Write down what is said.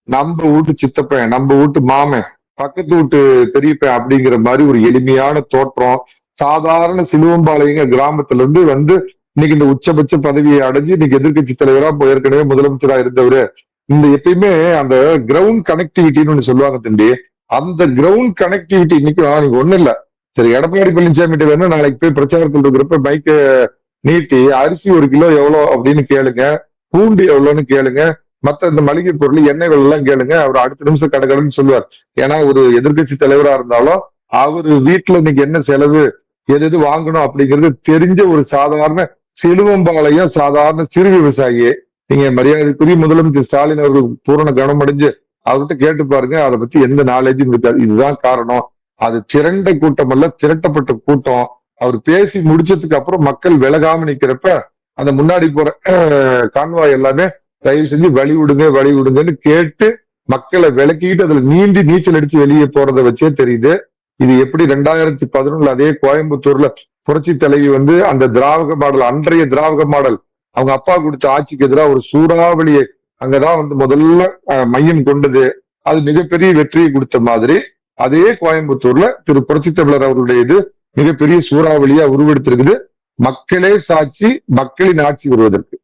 நம்ம வீட்டு சித்தப்பன், நம்ம வீட்டு மாமன், பக்கத்து வீட்டு பெரியப்பன் அப்படிங்கிற மாதிரி ஒரு எளிமையான தோற்றம். சாதாரண சிலுவம்பாளையங்க கிராமத்துல இருந்து இன்னைக்கு இந்த உச்சபட்ச பதவியை அடைஞ்சு இன்னைக்கு எதிர்கட்சி தலைவரா ஏற்கனவே முதலமைச்சரா இருந்தவரு. இந்த எப்பயுமே அந்த கிரவுண்ட் கனெக்டிவிட்டின்னு ஒண்ணு சொல்லுவாங்க தம்பி. அந்த கிரவுண்ட் கனெக்டிவிட்டி இன்னைக்கு நீங்க ஒண்ணு இல்ல. சரி, எடப்பாடி பழனிசாமி கிட்ட வேணும் நாளைக்கு போய் பிரச்சாரத்தில் இருக்கிறப்ப பைக்க நீட்டி அரிசி 1 கிலோ எவ்வளவு அப்படின்னு கேளுங்க, பூண்டு எவ்வளவுன்னு கேளுங்க, மத்த இந்த மளிகை பொருள் எண்ணெய்கள் எல்லாம் கேளுங்க. அவர் அடுத்த நிமிஷம் கடகடன்னு சொல்லுவார். ஏன்னா ஒரு எதிர்கட்சி தலைவரா இருந்தாலும் அவரு வீட்டுல இன்னைக்கு என்ன செலவு, எது எது வாங்கணும் அப்படிங்கிறது தெரிஞ்ச ஒரு சாதாரண சிலுவம்பாளையம் சாதாரண சிறு விவசாயி. நீங்க மரியாதைக்குரிய முதலமைச்சர் ஸ்டாலின் அவர்கள் பூரண கவனம் அடைஞ்சு அவர்கிட்ட கேட்டு பாருங்க. அதை பத்தி எந்த நாலேஜும் இருக்காது. இதுதான் காரணம். அது திரண்ட கூட்டம் அல்ல, திரட்டப்பட்ட கூட்டம். அவர் பேசி முடிச்சதுக்கு அப்புறம் மக்கள் விலகாம நிக்கிறப்ப அந்த முன்னாடி போற கான்வாய் எல்லாமே தயவு செஞ்சு வழி விடுங்கன்னு கேட்டு மக்களை விலக்கிட்டு அதுல நீச்சல் அடிச்சு வெளியே போறதை வச்சே தெரியுது. இது எப்படி 2011 அதே கோயம்புத்தூர்ல புரட்சி தலைவி அந்த திராவிட மாடல், அன்றைய திராவிட மாடல் அவங்க அப்பா கொடுத்த ஆட்சிக்கு எதிராக ஒரு சூறாவளியை அங்கதான் முதல்ல மையம் கொண்டது. அது மிகப்பெரிய வெற்றியை கொடுத்த மாதிரி அதே கோயம்புத்தூர்ல திரு புரட்சி தமிழர் அவருடைய இது மிகப்பெரிய சூறாவளியா உருவெடுத்திருக்குது. மக்களே சாட்சி, மக்களின் ஆட்சி வருவதற்கு.